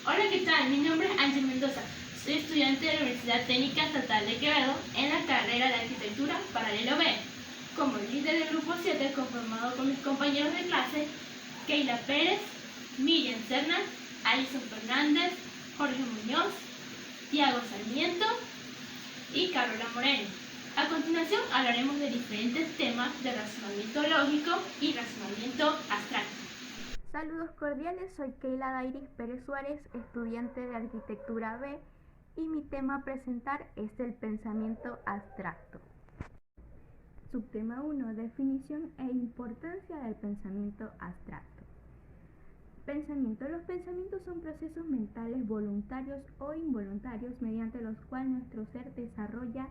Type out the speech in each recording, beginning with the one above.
Hola, ¿qué tal? Mi nombre es Ángel Mendoza. Soy estudiante de la Universidad Técnica Estatal de Quevedo en la carrera de Arquitectura Paralelo B. Como líder del Grupo 7, conformado con mis compañeros de clase, Keila Pérez, Miriam Cernas, Alison Fernández, Jorge Muñoz, Tiago Sarmiento y Carola Moreno. A continuación hablaremos de diferentes temas de razonamiento lógico y razonamiento abstracto. Saludos cordiales, soy Keila Dairis Pérez Suárez, estudiante de Arquitectura B, y mi tema a presentar es el pensamiento abstracto. Subtema 1. Definición e importancia del pensamiento abstracto. Pensamiento. Los pensamientos son procesos mentales voluntarios o involuntarios mediante los cuales nuestro ser desarrolla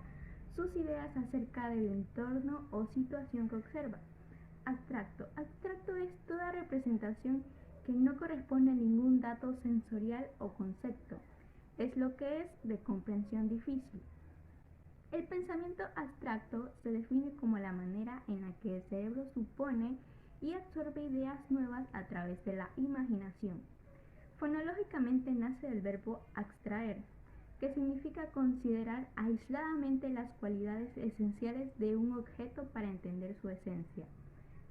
sus ideas acerca del entorno o situación que observa. Abstracto. Abstracto es toda representación que no corresponde a ningún dato sensorial o concepto. Es lo que es de comprensión difícil. El pensamiento abstracto se define como la manera en la que el cerebro supone y absorbe ideas nuevas a través de la imaginación. Fonológicamente nace del verbo abstraer, que significa considerar aisladamente las cualidades esenciales de un objeto para entender su esencia.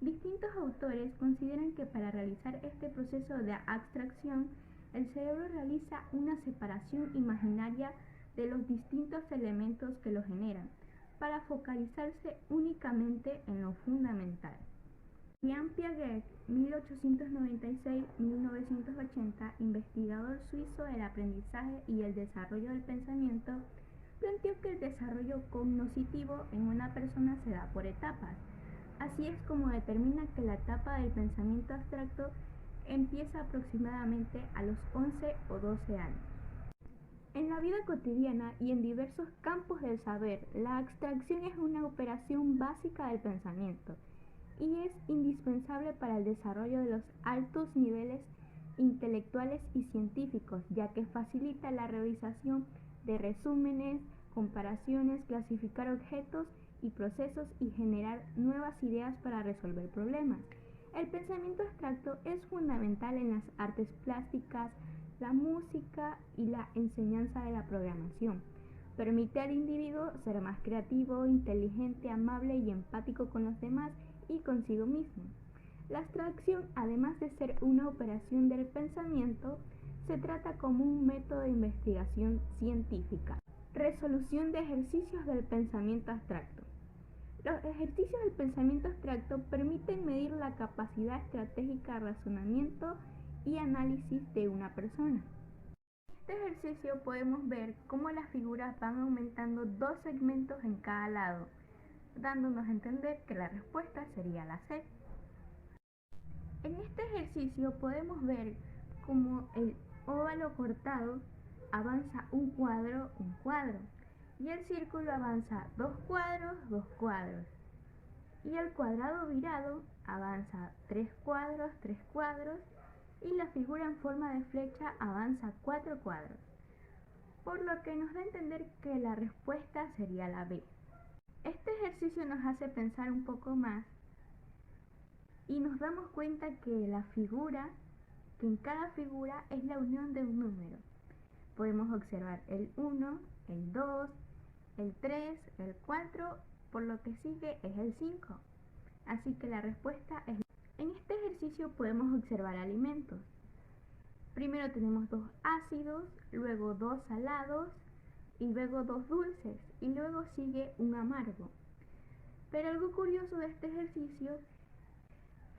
Distintos autores consideran que para realizar este proceso de abstracción, el cerebro realiza una separación imaginaria de los distintos elementos que lo generan, para focalizarse únicamente en lo fundamental. Jean Piaget, 1896-1980, investigador suizo del aprendizaje y el desarrollo del pensamiento, planteó que el desarrollo cognoscitivo en una persona se da por etapas. Así es como determina que la etapa del pensamiento abstracto empieza aproximadamente a los 11 o 12 años. En la vida cotidiana y en diversos campos del saber, la abstracción es una operación básica del pensamiento y es indispensable para el desarrollo de los altos niveles intelectuales y científicos, ya que facilita la realización de resúmenes, comparaciones, clasificar objetos y procesos y generar nuevas ideas para resolver problemas. El pensamiento abstracto es fundamental en las artes plásticas, la música y la enseñanza de la programación. Permite al individuo ser más creativo, inteligente, amable y empático con los demás y consigo mismo. La abstracción, además de ser una operación del pensamiento, se trata como un método de investigación científica. Resolución de ejercicios del pensamiento abstracto. Los ejercicios del pensamiento abstracto permiten medir la capacidad estratégica de razonamiento y análisis de una persona. En este ejercicio podemos ver cómo las figuras van aumentando dos segmentos en cada lado, dándonos a entender que la respuesta sería la C. En este ejercicio podemos ver cómo el óvalo cortado avanza un cuadro, y el círculo avanza 2 cuadros, y el cuadrado virado avanza 3 cuadros, y la figura en forma de flecha avanza 4 cuadros, por lo que nos da a entender que la respuesta sería la B. Este ejercicio nos hace pensar un poco más y nos damos cuenta que en cada figura es la unión de un número. Podemos observar el 1, el 2, el 3, el 4, por lo que sigue es el 5. Así que la respuesta es... En este ejercicio podemos observar alimentos. Primero tenemos 2 ácidos, luego 2 salados y luego 2 dulces, y luego sigue un amargo. Pero algo curioso de este ejercicio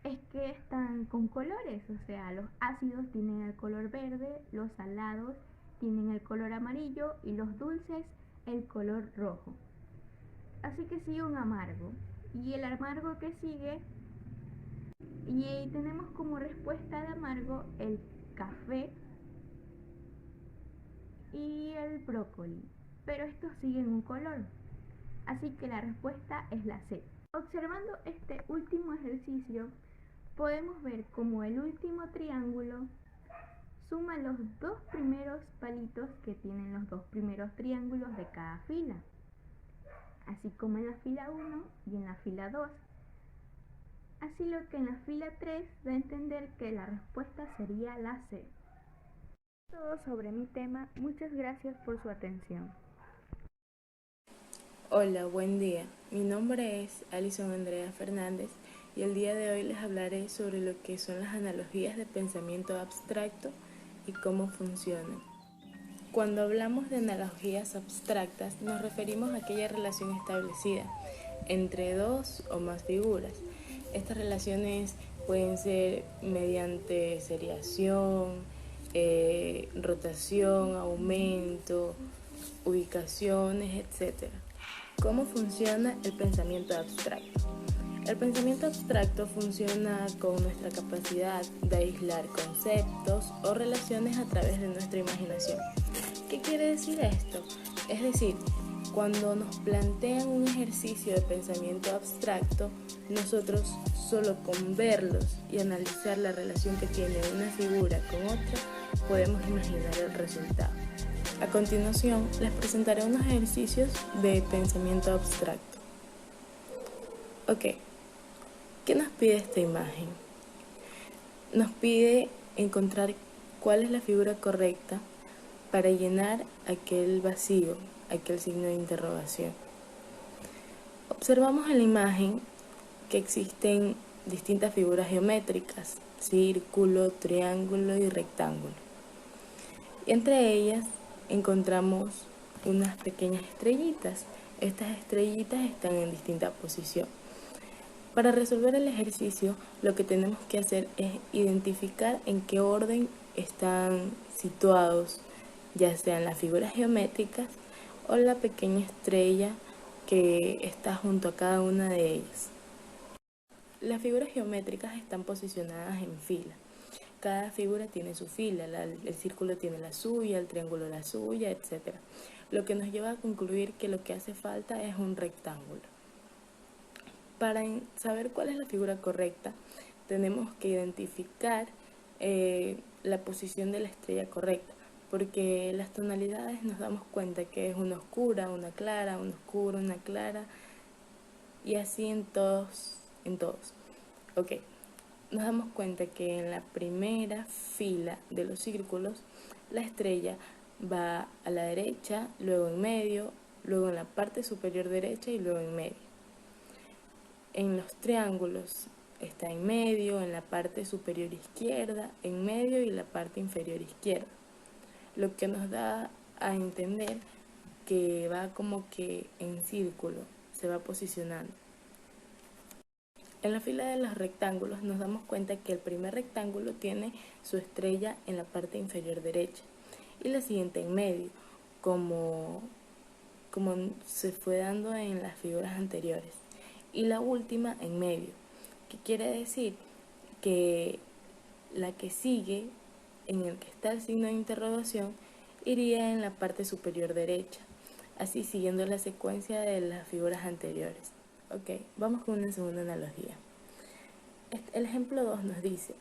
es que están con colores, o sea, los ácidos tienen el color verde, los salados tienen el color amarillo y los dulces el color rojo. Así que sigue un amargo, y el amargo que sigue, y tenemos como respuesta de amargo el café y el brócoli, pero estos siguen un color, así que la respuesta es la C. Observando este último ejercicio, podemos ver cómo el último triángulo suma los dos primeros palitos que tienen los dos primeros triángulos de cada fila, así como en la fila 1 y en la fila 2. Así lo que en la fila 3 da a entender que la respuesta sería la C. Todo sobre mi tema. Muchas gracias por su atención. Hola, buen día. Mi nombre es Alison Andrea Fernández y el día de hoy les hablaré sobre lo que son las analogías de pensamiento abstracto y cómo funcionan. Cuando hablamos de analogías abstractas nos referimos a aquella relación establecida entre dos o más figuras. Estas relaciones pueden ser mediante seriación, rotación, aumento, ubicaciones, etc. ¿Cómo funciona el pensamiento abstracto? El pensamiento abstracto funciona con nuestra capacidad de aislar conceptos o relaciones a través de nuestra imaginación. ¿Qué quiere decir esto? Es decir, cuando nos plantean un ejercicio de pensamiento abstracto, nosotros solo con verlos y analizar la relación que tiene una figura con otra, podemos imaginar el resultado. A continuación, les presentaré unos ejercicios de pensamiento abstracto. Ok, ¿qué nos pide esta imagen? Nos pide encontrar cuál es la figura correcta para llenar aquel vacío, aquel signo de interrogación. Observamos en la imagen que existen distintas figuras geométricas, círculo, triángulo y rectángulo. Y entre ellas encontramos unas pequeñas estrellitas. Estas estrellitas están en distinta posición. Para resolver el ejercicio, lo que tenemos que hacer es identificar en qué orden están situados, ya sean las figuras geométricas o la pequeña estrella que está junto a cada una de ellas. Las figuras geométricas están posicionadas en fila. Cada figura tiene su fila, el círculo tiene la suya, el triángulo la suya, etc. Lo que nos lleva a concluir que lo que hace falta es un rectángulo. Para saber cuál es la figura correcta, tenemos que identificar la posición de la estrella correcta, porque las tonalidades nos damos cuenta que es una oscura, una clara, una oscura, una clara, y así en todos. Ok. Nos damos cuenta que en la primera fila de los círculos la estrella va a la derecha, luego en medio, luego en la parte superior derecha y luego en medio. En los triángulos está en medio, en la parte superior izquierda, en medio y la parte inferior izquierda. Lo que nos da a entender que va como que en círculo, se va posicionando. En la fila de los rectángulos nos damos cuenta que el primer rectángulo tiene su estrella en la parte inferior derecha y la siguiente en medio, como se fue dando en las figuras anteriores, y la última en medio, que quiere decir que la que sigue, en el que está el signo de interrogación, iría en la parte superior derecha, así siguiendo la secuencia de las figuras anteriores. Ok, vamos con una segunda analogía. El ejemplo 2 nos dice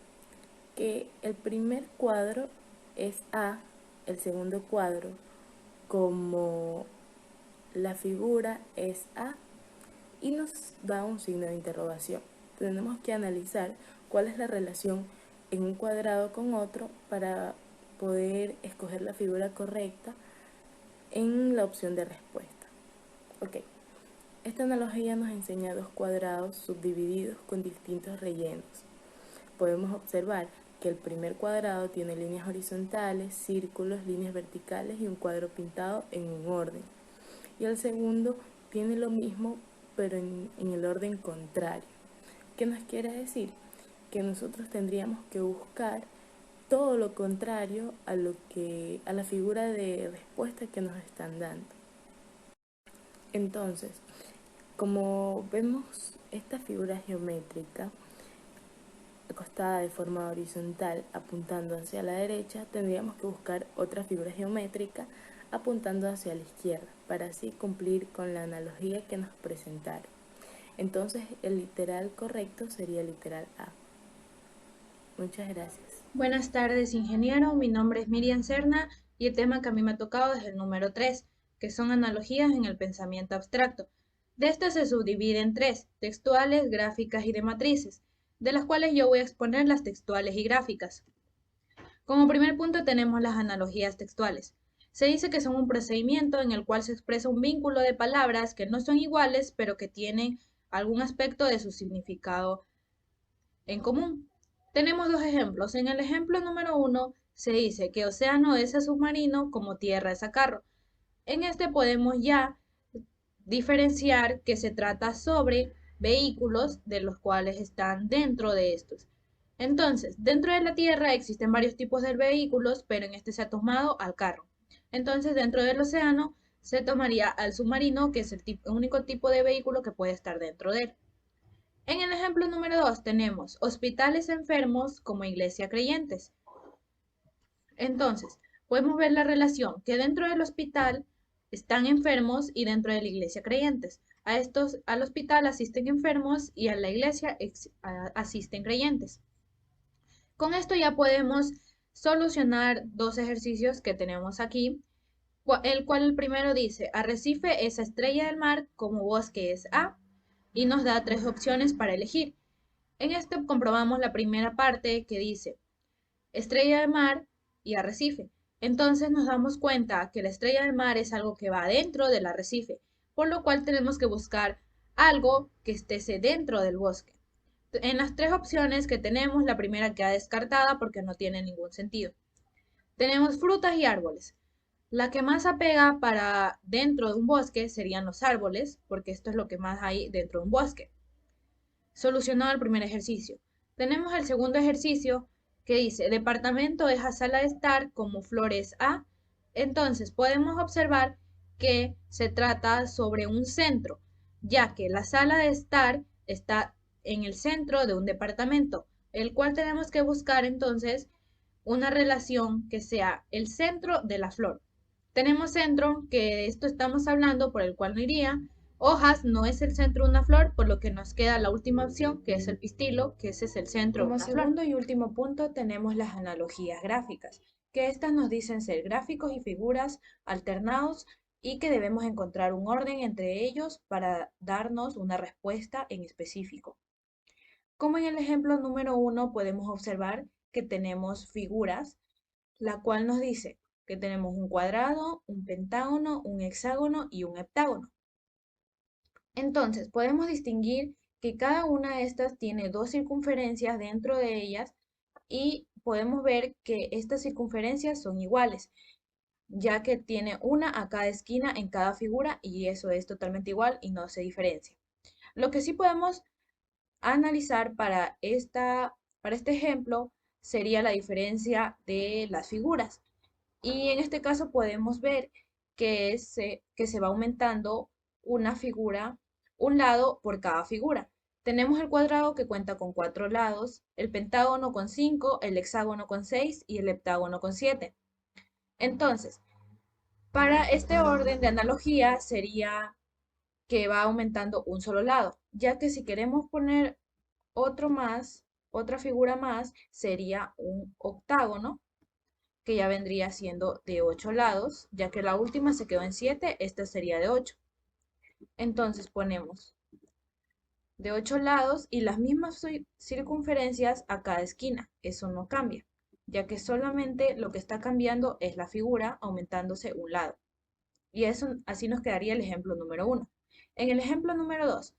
que el primer cuadro es A, el segundo cuadro, como la figura es A, y nos da un signo de interrogación. Tenemos que analizar cuál es la relación en un cuadrado con otro para poder escoger la figura correcta en la opción de respuesta. Ok. Esta analogía nos enseña dos cuadrados subdivididos con distintos rellenos. Podemos observar que el primer cuadrado tiene líneas horizontales, círculos, líneas verticales y un cuadro pintado en un orden. Y el segundo tiene lo mismo, pero en el orden contrario. ¿Qué nos quiere decir? Que nosotros tendríamos que buscar todo lo contrario a la figura de respuesta que nos están dando. Entonces, como vemos esta figura geométrica acostada de forma horizontal apuntando hacia la derecha, tendríamos que buscar otra figura geométrica apuntando hacia la izquierda para así cumplir con la analogía que nos presentaron. Entonces el literal correcto sería el literal A. Muchas gracias. Buenas tardes, ingeniero. Mi nombre es Miriam Serna y el tema que a mí me ha tocado es el número 3, que son analogías en el pensamiento abstracto. De estas se subdivide en tres: textuales, gráficas y de matrices, de las cuales yo voy a exponer las textuales y gráficas. Como primer punto tenemos las analogías textuales. Se dice que son un procedimiento en el cual se expresa un vínculo de palabras que no son iguales, pero que tienen algún aspecto de su significado en común. Tenemos dos ejemplos. En el ejemplo número 1 se dice que océano es a submarino como tierra es a carro. En este podemos ya diferenciar que se trata sobre vehículos de los cuales están dentro de estos. Entonces, dentro de la Tierra existen varios tipos de vehículos, pero en este se ha tomado al carro. Entonces, dentro del océano se tomaría al submarino, que es el único tipo de vehículo que puede estar dentro de él. En el ejemplo número 2 tenemos hospitales enfermos como iglesia creyentes. Entonces, podemos ver la relación que dentro del hospital están enfermos y dentro de la iglesia creyentes. Al hospital asisten enfermos y a la iglesia asisten creyentes. Con esto ya podemos solucionar dos ejercicios que tenemos aquí, el cual el primero dice, arrecife es estrella del mar, como bosque es A, y nos da tres opciones para elegir. En este comprobamos la primera parte que dice, estrella del mar y arrecife. Entonces nos damos cuenta que la estrella del mar es algo que va dentro del arrecife, por lo cual tenemos que buscar algo que esté dentro del bosque. En las tres opciones que tenemos, la primera queda descartada porque no tiene ningún sentido. Tenemos frutas y árboles. La que más apega para dentro de un bosque serían los árboles, porque esto es lo que más hay dentro de un bosque. Solucionado el primer ejercicio. Tenemos el segundo ejercicio que dice, departamento es a sala de estar como flores A. Entonces podemos observar que se trata sobre un centro, ya que la sala de estar está en el centro de un departamento, el cual tenemos que buscar entonces una relación que sea el centro de la flor. Tenemos centro, que de esto estamos hablando, por el cual no iría. Hojas no es el centro de una flor, por lo que nos queda la última opción, que es el pistilo, que ese es el centro de una flor. Como segundo y último punto tenemos las analogías gráficas, que estas nos dicen ser gráficos y figuras alternados y que debemos encontrar un orden entre ellos para darnos una respuesta en específico. Como en el ejemplo número 1 podemos observar que tenemos figuras, la cual nos dice que tenemos un cuadrado, un pentágono, un hexágono y un heptágono. Entonces, podemos distinguir que cada una de estas tiene dos circunferencias dentro de ellas y podemos ver que estas circunferencias son iguales, ya que tiene una a cada esquina en cada figura y eso es totalmente igual y no se diferencia. Lo que sí podemos analizar para este ejemplo sería la diferencia de las figuras. Y en este caso podemos ver que se va aumentando una figura, un lado por cada figura. Tenemos el cuadrado que cuenta con 4 lados, el pentágono con 5, el hexágono con 6 y el heptágono con 7. Entonces, para este orden de analogía sería que va aumentando un solo lado, ya que si queremos poner otra figura más, sería un octágono, que ya vendría siendo de 8 lados, ya que la última se quedó en 7, esta sería de 8. Entonces ponemos de 8 lados y las mismas circunferencias a cada esquina, eso no cambia, ya que solamente lo que está cambiando es la figura aumentándose un lado. Y así nos quedaría el ejemplo número 1. En el ejemplo número 2,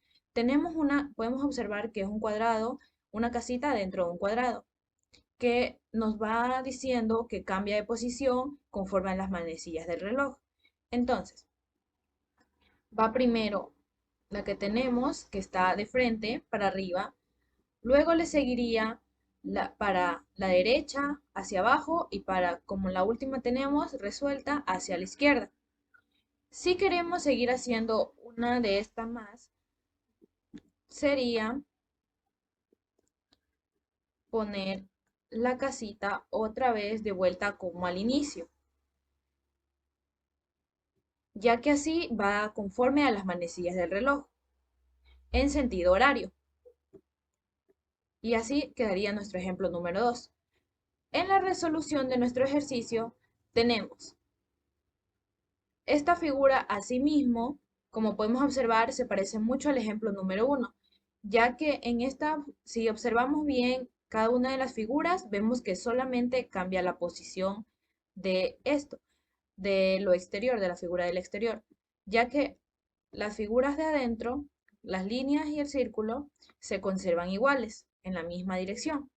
podemos observar que es un cuadrado, una casita dentro de un cuadrado, que nos va diciendo que cambia de posición conforme a las manecillas del reloj. Entonces, va primero la que tenemos, que está de frente para arriba, luego le seguiría para la derecha hacia abajo y como la última tenemos resuelta hacia la izquierda. Si queremos seguir haciendo una de estas más, sería poner la casita otra vez de vuelta como al inicio, ya que así va conforme a las manecillas del reloj, en sentido horario. Y así quedaría nuestro ejemplo número 2. En la resolución de nuestro ejercicio tenemos esta figura asimismo, como podemos observar, se parece mucho al ejemplo número 1, ya que en esta, si observamos bien, cada una de las figuras vemos que solamente cambia la posición de esto, de lo exterior, de la figura del exterior, ya que las figuras de adentro, las líneas y el círculo, se conservan iguales, en la misma dirección.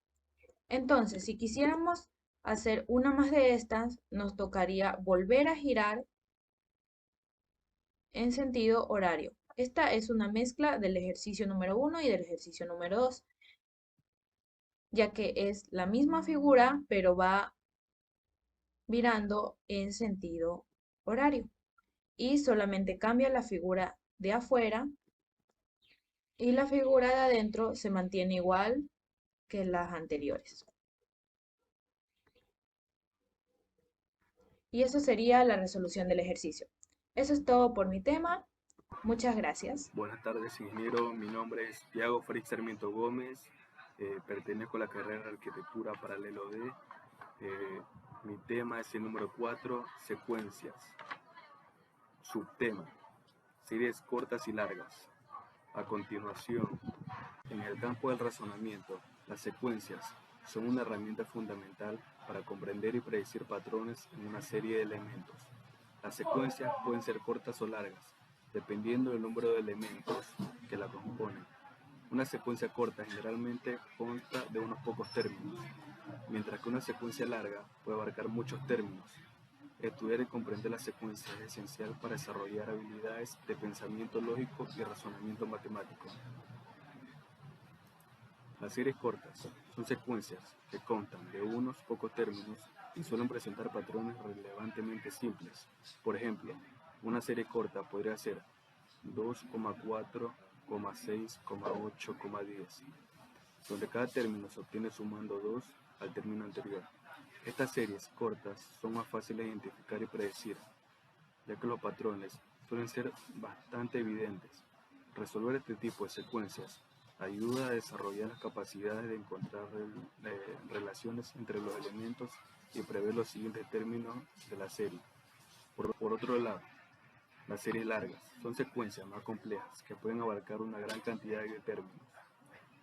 Entonces, si quisiéramos hacer una más de estas, nos tocaría volver a girar en sentido horario. Esta es una mezcla del ejercicio número 1 y del ejercicio número 2, ya que es la misma figura, pero va virando en sentido horario. Y solamente cambia la figura de afuera y la figura de adentro se mantiene igual que las anteriores. Y eso sería la resolución del ejercicio. Eso es todo por mi tema. Muchas gracias. Buenas tardes, ingeniero. Mi nombre es Thiago Félix Sarmiento Gómez. Pertenezco a la carrera de Arquitectura Paralelo D. Mi tema es el número 4, secuencias. Subtema, series cortas y largas. A continuación, en el campo del razonamiento, las secuencias son una herramienta fundamental para comprender y predecir patrones en una serie de elementos. Las secuencias pueden ser cortas o largas, dependiendo del número de elementos que la componen. Una secuencia corta generalmente consta de unos pocos términos, mientras que una secuencia larga puede abarcar muchos términos. Estudiar y comprender la secuencia es esencial para desarrollar habilidades de pensamiento lógico y razonamiento matemático. Las series cortas son secuencias que constan de unos pocos términos y suelen presentar patrones relevantemente simples. Por ejemplo, una serie corta podría ser 2,4, 6, 8, 10, donde cada término se obtiene sumando 2 al término anterior. Estas series cortas son más fáciles de identificar y predecir, ya que los patrones suelen ser bastante evidentes. Resolver este tipo de secuencias ayuda a desarrollar las capacidades de encontrar relaciones entre los elementos y prever los siguientes términos de la serie. Por otro lado, las series largas son secuencias más complejas que pueden abarcar una gran cantidad de términos.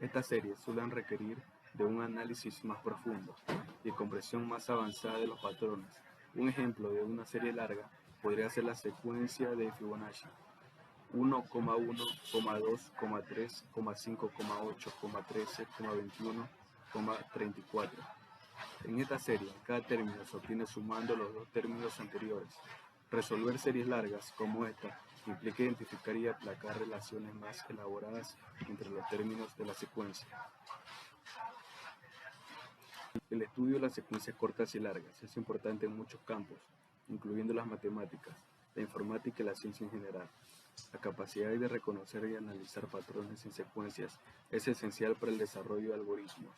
Estas series suelen requerir de un análisis más profundo y comprensión más avanzada de los patrones. Un ejemplo de una serie larga podría ser la secuencia de Fibonacci: 1,1, 2, 3, 5, 8, 13, 21, 34. En esta serie, cada término se obtiene sumando los dos términos anteriores. Resolver series largas como esta implica identificar y aplacar relaciones más elaboradas entre los términos de la secuencia. El estudio de las secuencias cortas y largas es importante en muchos campos, incluyendo las matemáticas, la informática y la ciencia en general. La capacidad de reconocer y analizar patrones en secuencias es esencial para el desarrollo de algoritmos,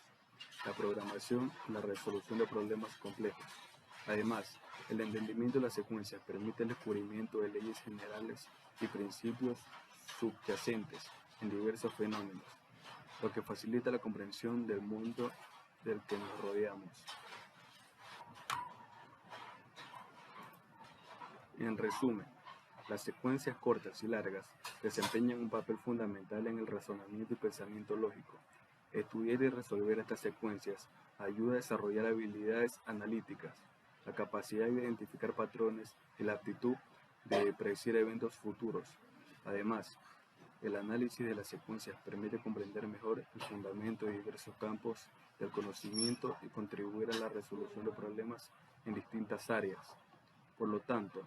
la programación y la resolución de problemas complejos. Además, el entendimiento de las secuencias permite el descubrimiento de leyes generales y principios subyacentes en diversos fenómenos, lo que facilita la comprensión del mundo del que nos rodeamos. En resumen, las secuencias cortas y largas desempeñan un papel fundamental en el razonamiento y pensamiento lógico. Estudiar y resolver estas secuencias ayuda a desarrollar habilidades analíticas, la capacidad de identificar patrones y la aptitud de predecir eventos futuros. Además, el análisis de las secuencias permite comprender mejor el fundamento de diversos campos del conocimiento y contribuir a la resolución de problemas en distintas áreas. Por lo tanto,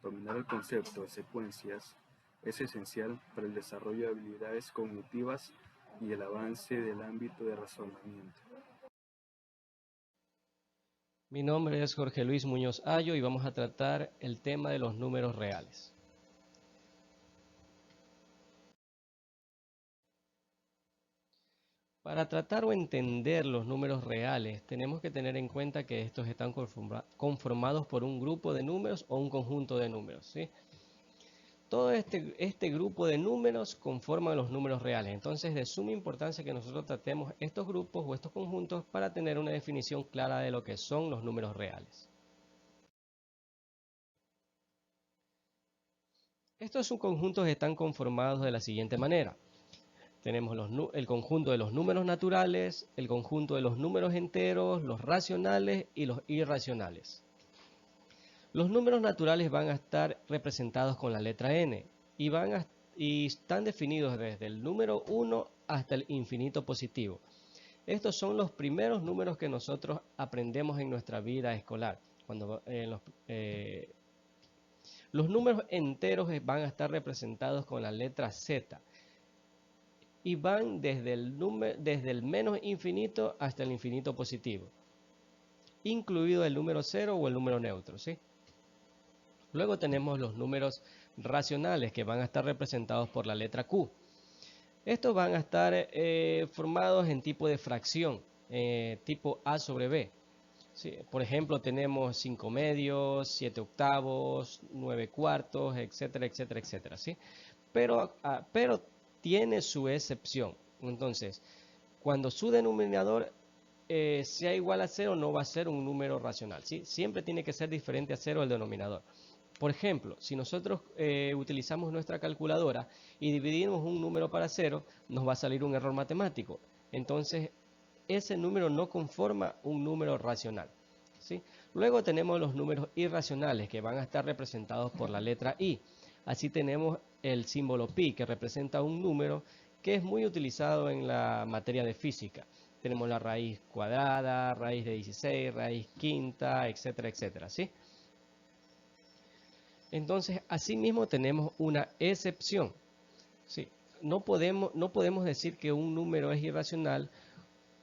dominar el concepto de secuencias es esencial para el desarrollo de habilidades cognitivas y el avance del ámbito de razonamiento. Mi nombre es Jorge Luis Muñoz Ayo y vamos a tratar el tema de los números reales. Para tratar o entender los números reales, tenemos que tener en cuenta que estos están conformados por un grupo de números o un conjunto de números, ¿sí? Todo este grupo de números conforman los números reales. Entonces, de suma importancia que nosotros tratemos estos grupos o estos conjuntos para tener una definición clara de lo que son los números reales. Estos subconjuntos están conformados de la siguiente manera. Tenemos el conjunto de los números naturales, el conjunto de los números enteros, los racionales y los irracionales. Los números naturales van a estar representados con la letra n y están definidos desde el número 1 hasta el infinito positivo. Estos son los primeros números que nosotros aprendemos en nuestra vida escolar. Los números enteros van a estar representados con la letra z y van desde el menos infinito hasta el infinito positivo, incluido el número 0 o el número neutro, ¿sí? Luego tenemos los números racionales que van a estar representados por la letra Q. Estos van a estar formados en tipo de fracción, tipo A sobre B. Sí, por ejemplo, tenemos 5 medios, 7 octavos, 9 cuartos, etcétera, etcétera, etcétera, ¿sí? Pero tiene su excepción. Entonces, cuando su denominador sea igual a 0, no va a ser un número racional, ¿sí? Siempre tiene que ser diferente a 0 el denominador. Por ejemplo, si nosotros utilizamos nuestra calculadora y dividimos un número para 0, nos va a salir un error matemático. Entonces, ese número no conforma un número racional, ¿sí? Luego tenemos los números irracionales que van a estar representados por la letra I. Así tenemos el símbolo pi, que representa un número que es muy utilizado en la materia de física. Tenemos la raíz cuadrada, raíz de 16, raíz quinta, etcétera, etcétera, ¿sí? Entonces, asimismo tenemos una excepción, ¿sí? No podemos decir que un número es irracional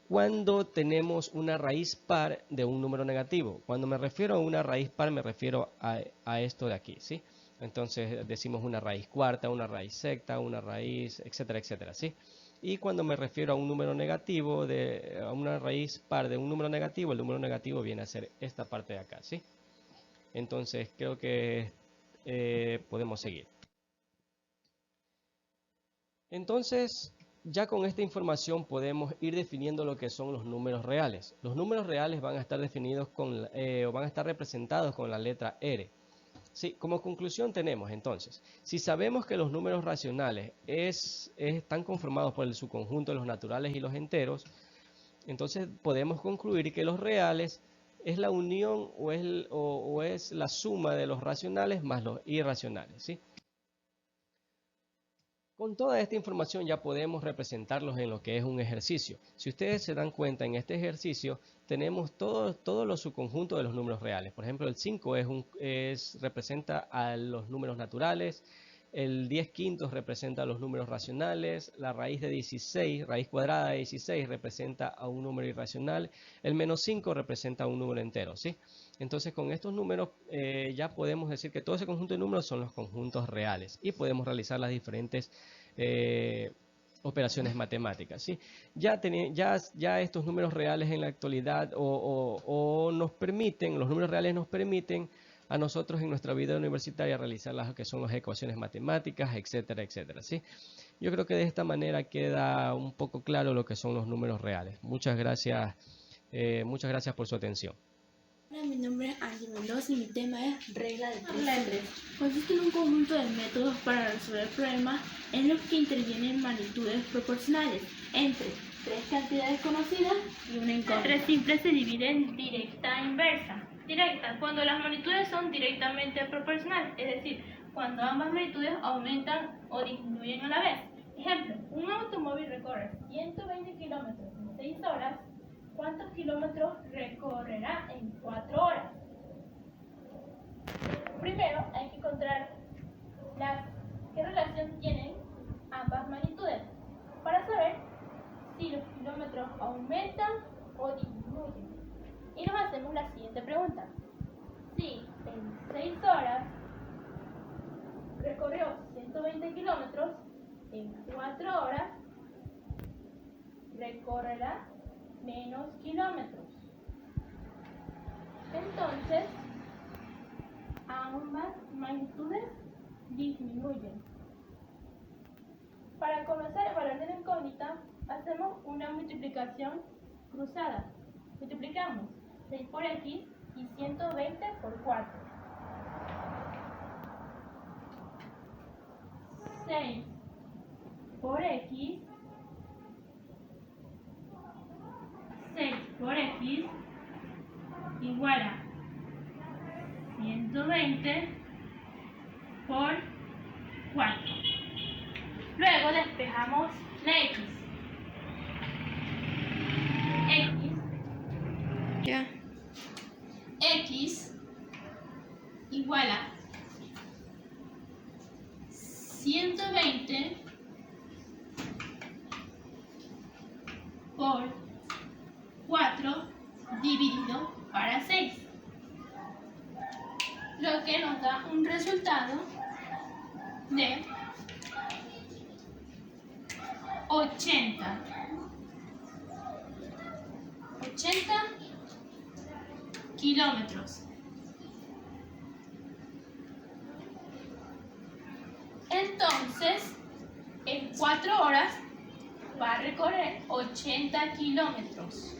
cuando tenemos una raíz par de un número negativo. Cuando me refiero a una raíz par, me refiero a esto de aquí, ¿sí? Entonces decimos una raíz cuarta, una raíz sexta, una raíz, etcétera, etcétera, ¿sí? Y cuando me refiero a un número negativo, a una raíz par de un número negativo, el número negativo viene a ser esta parte de acá, ¿sí? Entonces creo que podemos seguir. Entonces, ya con esta información podemos ir definiendo lo que son los números reales. Los números reales van a estar definidos o van a estar representados con la letra R. Sí, como conclusión tenemos entonces, si sabemos que los números racionales están conformados por el subconjunto de los naturales y los enteros, entonces podemos concluir que los reales es la unión o es la suma de los racionales más los irracionales, ¿sí? Con toda esta información ya podemos representarlos en lo que es un ejercicio. Si ustedes se dan cuenta, en este ejercicio tenemos todos los subconjuntos de los números reales. Por ejemplo, el 5 representa a los números naturales, el 10 quintos representa a los números racionales, la raíz de 16, raíz cuadrada de 16 representa a un número irracional, el menos 5 representa a un número entero, ¿sí? Entonces con estos números ya podemos decir que todo ese conjunto de números son los conjuntos reales y podemos realizar las diferentes operaciones matemáticas, ¿sí? Ya estos números reales en la actualidad nos permiten, los números reales nos permiten a nosotros en nuestra vida universitaria realizar las que son las ecuaciones matemáticas, etcétera, etcétera, ¿sí? Yo creo que de esta manera queda un poco claro lo que son los números reales. Muchas gracias por su atención. Hola, mi nombre es Angie Mendoza y mi tema es regla de tres. Consiste en un conjunto de métodos para resolver problemas en los que intervienen magnitudes proporcionales entre tres cantidades conocidas y una incógnita. Tres simples se divide en directa e inversa. Directa, cuando las magnitudes son directamente proporcionales, es decir, cuando ambas magnitudes aumentan o disminuyen a la vez. Ejemplo, un automóvil recorre 120 kilómetros en 6 horas. ¿Cuántos kilómetros recorrerá en 4 horas? Primero hay que encontrar qué relación tienen ambas magnitudes para saber si los kilómetros aumentan o disminuyen. Y nos hacemos la siguiente pregunta. Si en 6 horas recorrió 120 kilómetros, en 4 horas recorrerá menos kilómetros. Entonces, ambas magnitudes disminuyen. Para conocer el valor de la incógnita, hacemos una multiplicación cruzada. Multiplicamos 6 por x y 120 por 4. 6 por x X igual a 120 por 4. Luego despejamos la X. X igual a 120 por 4 dividido para 6, lo que nos da un resultado de 80 kilómetros. Entonces, en 4 horas va a recorrer 80 kilómetros.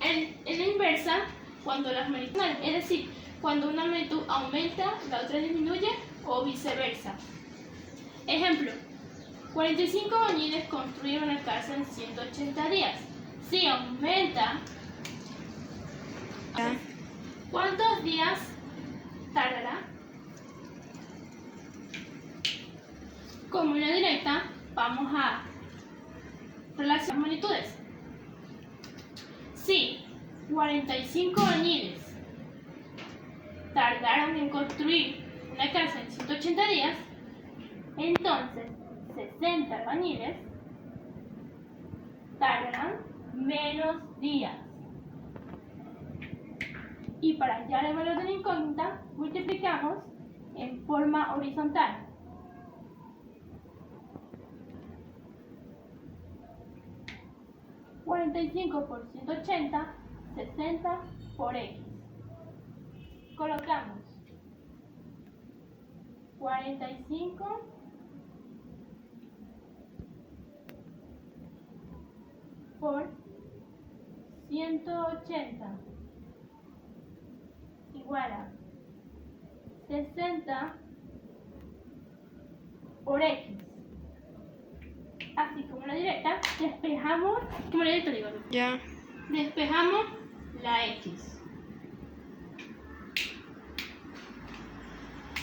En la inversa, cuando las magnitudes, es decir, cuando una magnitud aumenta, la otra disminuye o viceversa. Ejemplo, 45 albañiles construyeron una casa en 180 días. Si aumenta, ¿cuántos días tardará? Como una directa, vamos a relacionar magnitudes. Si 45 albañiles tardaron en construir una casa en 180 días, entonces 60 albañiles tardarán menos días. Y para hallar el valor de la incógnita, multiplicamos en forma horizontal. $45 por 180, 60 por X. Colocamos 45 por 180 igual a 60 por X. Así como la directa, despejamos, como la directa digo, despejamos la X.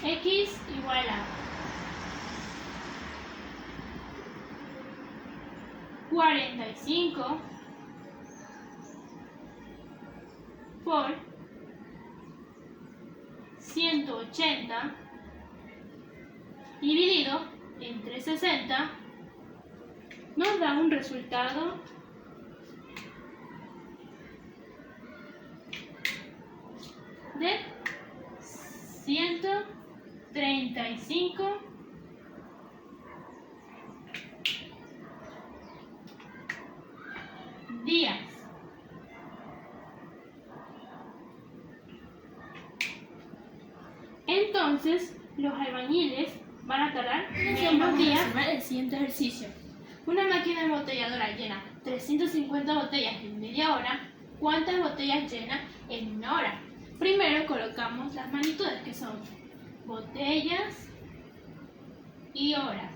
X igual a 45 por 180 dividido entre 60 nos da un resultado de 135 días. Entonces, los albañiles van a tardar unos días para el siguiente ejercicio. Una máquina embotelladora llena 350 botellas en media hora. ¿Cuántas botellas llena en una hora? Primero colocamos las magnitudes, que son botellas y horas.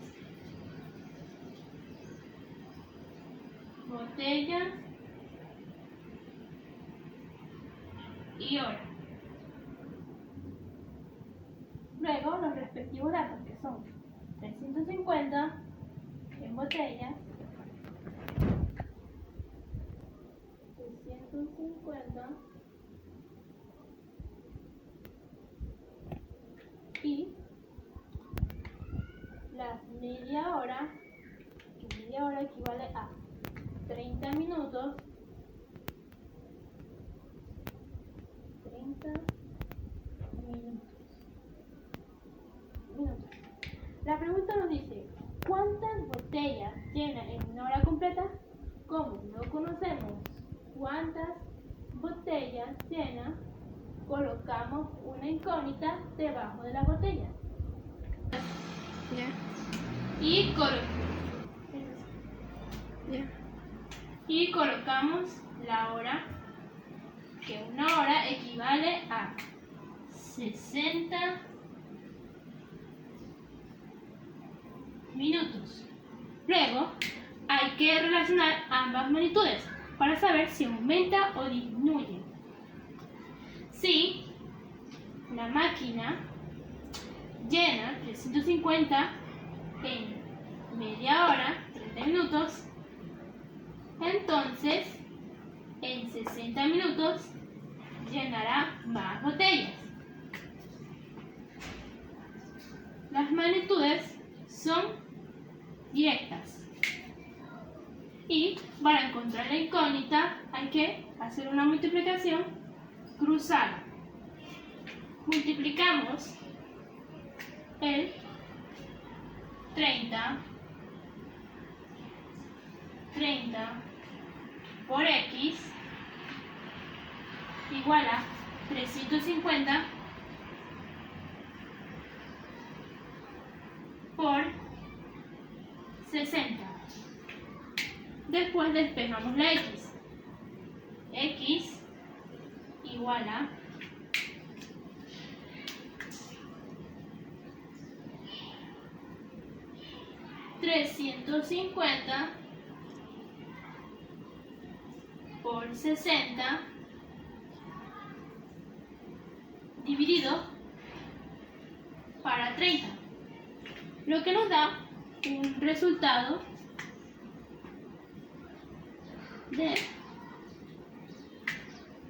Botellas y horas. Luego los respectivos datos, que son 350 en botellas, 350 y la media hora, que media hora equivale a 30 minutos, 30 minutos. La pregunta nos dice, ¿cuántas botellas llena en una hora completa? Como no conocemos cuántas botellas llena, colocamos una incógnita debajo de la botella. Y colocamos la hora, que una hora equivale a 60 minutos. Luego, hay que relacionar ambas magnitudes para saber si aumenta o disminuye. Si la máquina llena 350 en media hora, 30 minutos, entonces en 60 minutos llenará más botellas. Las magnitudes son directas. Y para encontrar la incógnita hay que hacer una multiplicación cruzada. Multiplicamos el 30 por X igual a 350 por 60. Después despejamos la X. X igual a 350 por 60 dividido para 30, lo que nos da un resultado de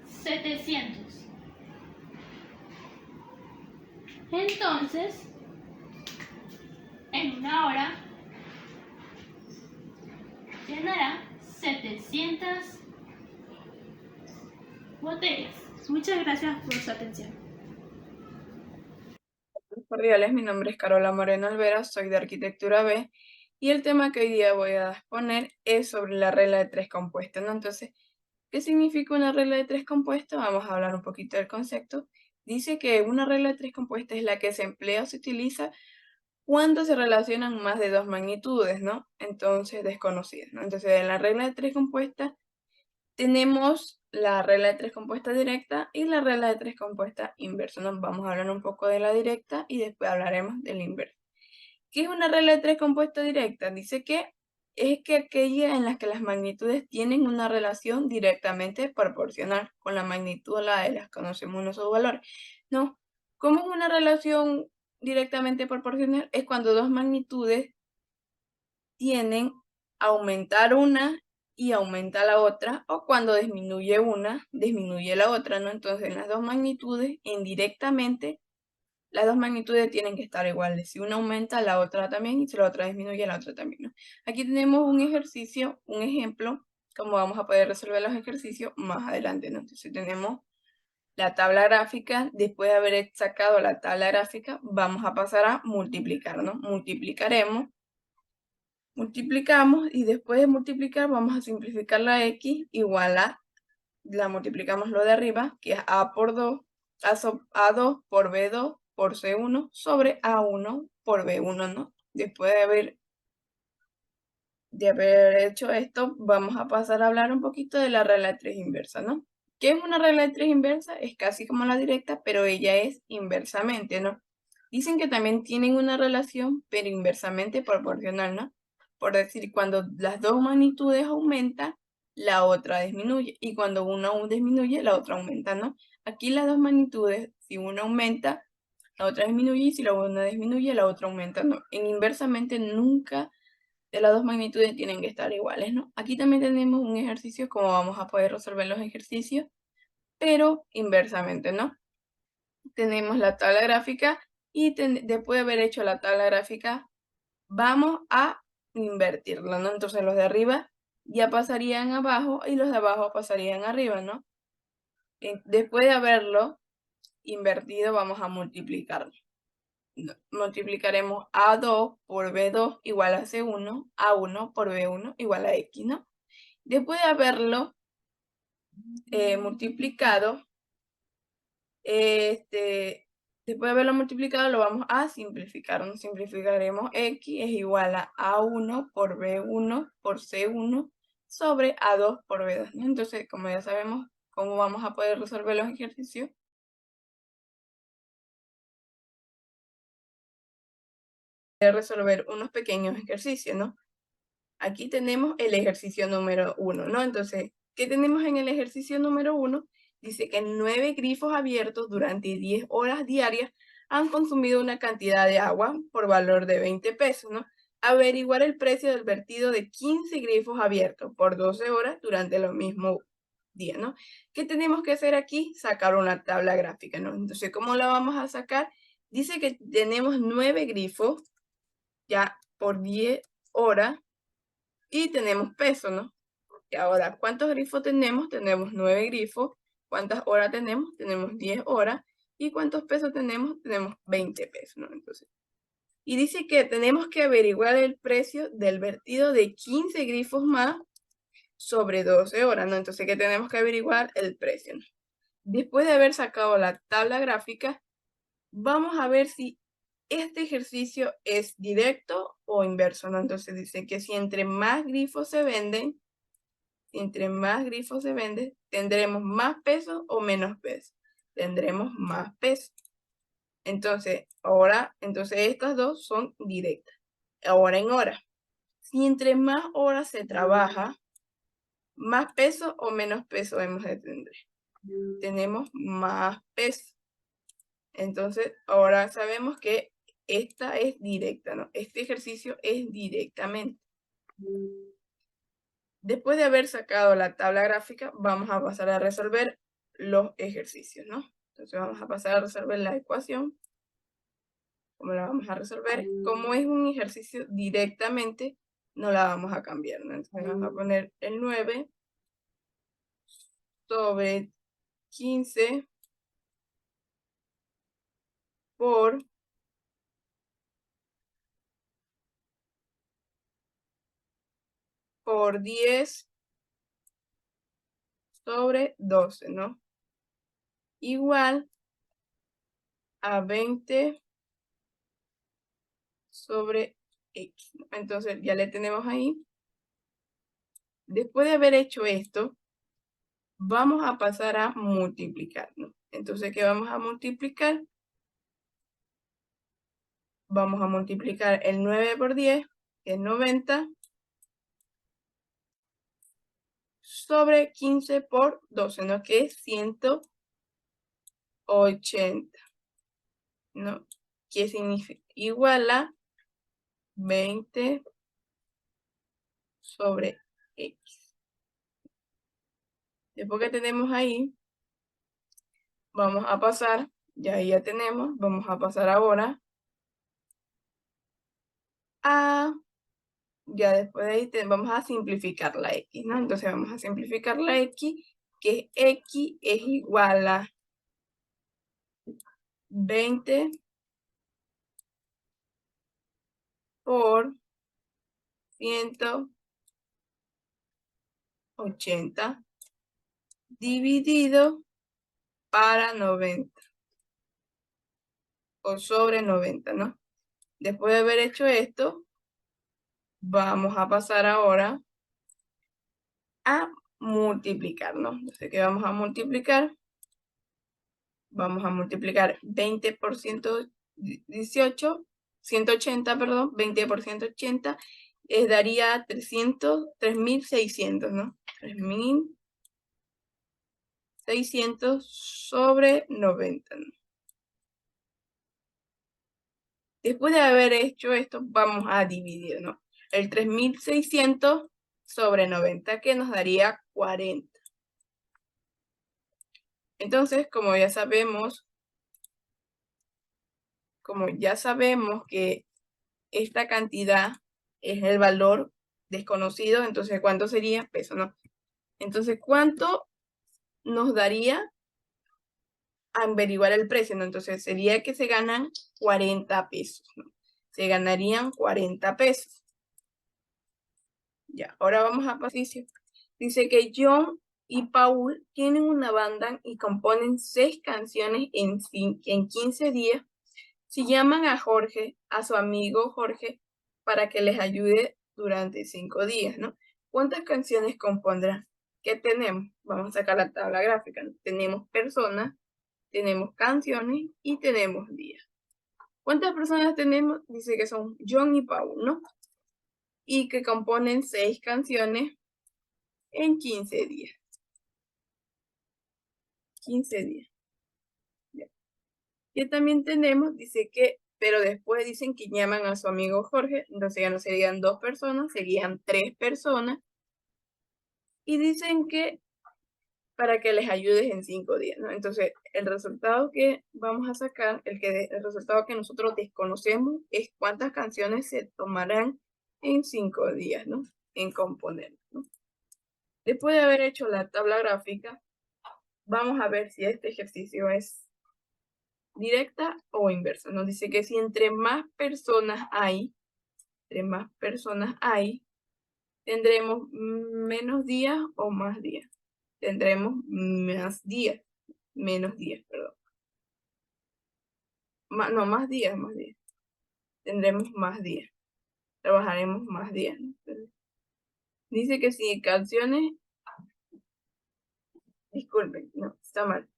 700. Entonces, en una hora llenará 700 botellas. Muchas gracias por su atención. Cordiales, mi nombre es Carola Moreno Alvera, soy de Arquitectura B y el tema que hoy día voy a exponer es sobre la regla de tres compuestos, ¿no? Entonces, ¿qué significa una regla de tres compuestos? Vamos a hablar un poquito del concepto. Dice que una regla de tres compuestos es la que se emplea o se utiliza cuando se relacionan más de dos magnitudes, ¿no? Entonces, desconocidas, ¿no? Entonces, en la regla de tres compuestas tenemos la regla de tres compuesta directa y la regla de tres compuesta inversa. Nos vamos a hablar un poco de la directa y después hablaremos de la inversa. ¿Qué es una regla de tres compuesta directa? Dice que es que aquella en las que las magnitudes tienen una relación directamente proporcional con la magnitud a la de las conocemos nuestros valores. No, ¿cómo es una relación directamente proporcional? Es cuando dos magnitudes tienen a aumentar una y aumenta la otra, o cuando disminuye una, disminuye la otra, ¿no? Entonces, en las dos magnitudes, indirectamente, las dos magnitudes tienen que estar iguales. Si una aumenta, la otra también, y si la otra disminuye, la otra también, ¿no? Aquí tenemos un ejercicio, un ejemplo, cómo vamos a poder resolver los ejercicios más adelante, ¿no? Entonces, tenemos la tabla gráfica. Después de haber sacado la tabla gráfica, vamos a pasar a multiplicar, ¿no? Multiplicamos y después de multiplicar vamos a simplificar la X igual a, la multiplicamos lo de arriba, que es A por 2, A2 por B2 por C1 sobre A1 por B1, ¿no? Después de haber hecho esto, vamos a pasar a hablar un poquito de la regla de tres inversa, ¿no? ¿Qué es una regla de tres inversa? Es casi como la directa, pero ella es inversamente, ¿no? Dicen que también tienen una relación, pero inversamente proporcional, ¿no? Por decir, cuando las dos magnitudes aumentan, la otra disminuye. Y cuando una disminuye, la otra aumenta, ¿no? Aquí las dos magnitudes, si una aumenta, la otra disminuye. Y si la una disminuye, la otra aumenta, ¿no? En inversamente nunca de las dos magnitudes tienen que estar iguales, ¿no? Aquí también tenemos un ejercicio, como vamos a poder resolver los ejercicios, pero inversamente, ¿no? Tenemos la tabla gráfica y después de haber hecho la tabla gráfica, vamos a invertirla, ¿no? Entonces los de arriba ya pasarían abajo y los de abajo pasarían arriba, ¿no? Después de haberlo invertido, vamos a multiplicarlo. Multiplicaremos A2 por B2 igual a C1, A1 por B1 igual a X, ¿no? Después de haberlo multiplicado, después de haberlo multiplicado, lo vamos a simplificar. Nos simplificaremos X es igual a A1 por B1 por C1 sobre A2 por B2, ¿no? Entonces, como ya sabemos cómo vamos a poder resolver los ejercicios, resolver unos pequeños ejercicios, ¿no? aquí tenemos el ejercicio número 1, ¿no? Entonces, ¿qué tenemos en el ejercicio número 1? Dice que 9 grifos abiertos durante 10 horas diarias han consumido una cantidad de agua por valor de 20 pesos, ¿no? Averiguar el precio del vertido de 15 grifos abiertos por 12 horas durante los mismos días, ¿no? ¿Qué tenemos que hacer aquí? Sacar una tabla gráfica, ¿no? Entonces, ¿cómo la vamos a sacar? Dice que tenemos 9 grifos ya por 10 horas y tenemos peso, ¿no? Y ahora, ¿cuántos grifos tenemos? Tenemos 9 grifos. ¿Cuántas horas tenemos? Tenemos 10 horas. ¿Y cuántos pesos tenemos? Tenemos 20 pesos, ¿no? Entonces, y dice que tenemos que averiguar el precio del vertido de 15 grifos más sobre 12 horas, ¿no? Entonces, ¿qué tenemos que averiguar? El precio, ¿no? Después de haber sacado la tabla gráfica, vamos a ver si este ejercicio es directo o inverso, ¿no? Entonces dice que si entre más grifos se venden, tendremos más peso o menos peso. Tendremos más peso. Entonces, estas dos son directas. Ahora en horas. Si entre más horas se trabaja, más peso o menos peso hemos de tener. Tenemos más peso. Entonces, ahora sabemos que esta es directa, ¿no? Este ejercicio es directamente. Después de haber sacado la tabla gráfica, vamos a pasar a resolver los ejercicios, ¿no? Entonces vamos a pasar a resolver la ecuación. ¿Cómo la vamos a resolver? Como es un ejercicio directamente, no la vamos a cambiar, ¿no? Entonces vamos a poner el 9 sobre 15 por 10 sobre 12, ¿no? Igual a 20 sobre X. Entonces ya le tenemos ahí. Después de haber hecho esto, vamos a pasar a multiplicar, ¿no? Entonces, ¿qué vamos a multiplicar? Vamos a multiplicar el 9 por 10, que es 90, sobre 15 por 12, ¿no? Que es 180, ¿no? Que significa igual a 20 sobre X. Después que tenemos ahí, vamos a pasar, ya tenemos, vamos a pasar ahora ya después de ahí vamos a simplificar la X, ¿no? Entonces vamos a simplificar la X, que X es igual a 20 por 180 dividido para 90 o sobre 90, ¿no? Después de haber hecho esto, vamos a pasar ahora a multiplicar, ¿no? Entonces, ¿qué vamos a multiplicar? Vamos a multiplicar 20 por 118, 180, perdón, 20 por 180, daría 3.600, ¿no? 3.600 sobre 90, ¿no? Después de haber hecho esto, vamos a dividir, ¿no? El 3.600 sobre 90, que nos daría 40. Entonces, como ya sabemos que esta cantidad es el valor desconocido, entonces, ¿cuánto sería? Peso, ¿no? Entonces, ¿cuánto nos daría averiguar el precio, ¿no? Entonces, sería que se ganan 40 pesos, ¿no? Se ganarían 40 pesos. Ya, ahora vamos a pasar. Dice que John y Paul tienen una banda y componen 6 canciones en 15 días. Si llaman a Jorge, a su amigo Jorge, para que les ayude durante 5 días, ¿no? ¿Cuántas canciones compondrán? ¿Qué tenemos? Vamos a sacar la tabla gráfica, ¿no? Tenemos personas, tenemos canciones y tenemos días. ¿Cuántas personas tenemos? Dice que son John y Paul, ¿no? y que componen 6 canciones en 15 días. 15 días. Ya. Y también tenemos, dice que, pero después dicen que llaman a su amigo Jorge, entonces ya no serían 2 personas, serían 3 personas. Y dicen que para que les ayudes en 5 días, ¿no? Entonces, el resultado que vamos a sacar, el resultado que nosotros desconocemos es cuántas canciones se tomarán en 5 días, ¿no? En componer, ¿no? Después de haber hecho la tabla gráfica, vamos a ver si este ejercicio es directa o inversa. Nos dice que si entre más personas hay, tendremos menos días o más días. Tendremos más días, menos días, perdón. No, más días. Tendremos más días. Trabajaremos más días, ¿no? Dice que si canciones, disculpen, no, está mal.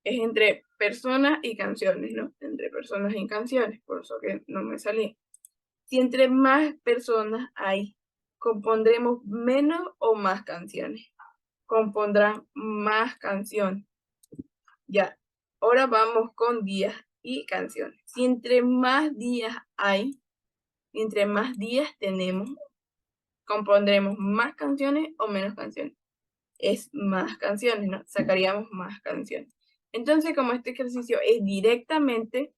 Es entre personas y canciones, ¿no? Entre personas y canciones, por eso que no me salía. Si entre más personas hay, compondremos menos o más canciones. Compondrán más canciones. Ya, ahora vamos con días y canciones. Si entre más días hay, entre más días tenemos, compondremos más canciones o menos canciones. Es más canciones, ¿no? Sacaríamos más canciones. Entonces, como este ejercicio es directamente,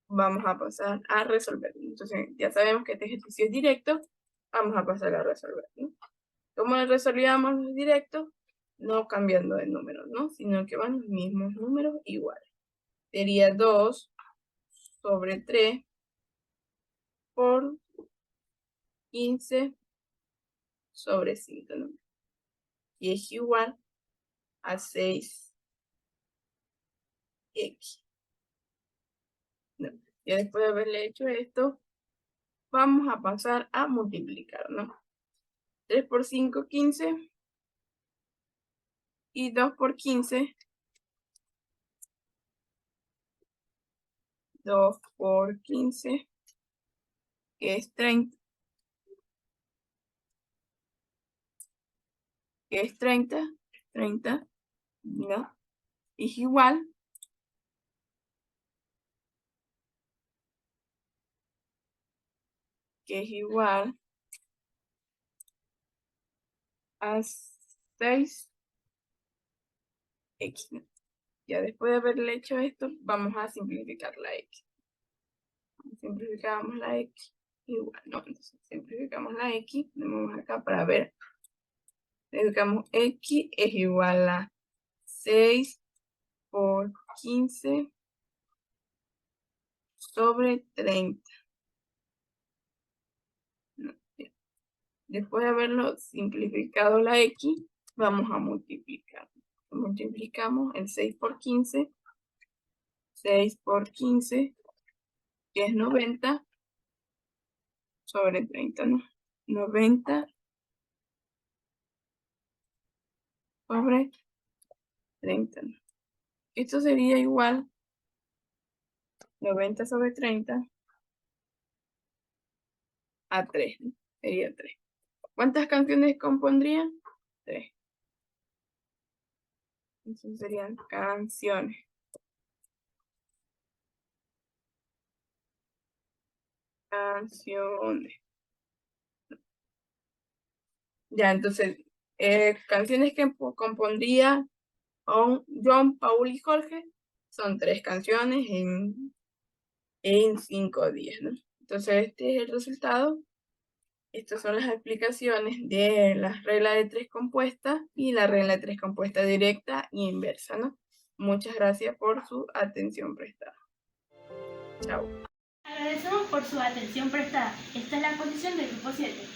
vamos a pasar a resolver. Entonces, ya sabemos que este ejercicio es directo, vamos a pasar a resolver, ¿no? ¿Cómo resolvíamos los directos? No cambiando de número, ¿no? Sino que van los mismos números iguales. Sería 2 sobre 3 por 15 sobre 5, ¿no? Y es igual a 6x. ¿No? Ya después de haberle hecho esto, vamos a pasar a multiplicar, ¿no? 3 por 5, 15. Y 2 por 15. 2 por 15, que es 30. Que es 30, ¿no? Es igual a 6x. ¿No? Ya después de haberle hecho esto, vamos a simplificar la x. Simplificamos la x igual, ¿no? Entonces simplificamos la x, tenemos acá para ver. Simplificamos x es igual a 6 por 15 sobre 30. No, después de haberlo simplificado la x, vamos a multiplicar. Multiplicamos el 6 por 15. 6 por 15, que es 90, sobre 30, ¿no? 90 sobre 30, ¿no? Esto sería igual 90 sobre 30 a 3, ¿no? Sería 3. ¿Cuántas canciones compondrían? 3. Entonces serían canciones. Ya, entonces, canciones que compondría John, Paul y Jorge son 3 canciones en 5 días, ¿no? Entonces, este es el resultado. Estas son las explicaciones de las reglas de 3 compuestas y la regla de 3 compuesta directa e inversa, ¿no? Muchas gracias por su atención prestada. Chao. Agradecemos por su atención prestada. Esta es la posición del grupo 7.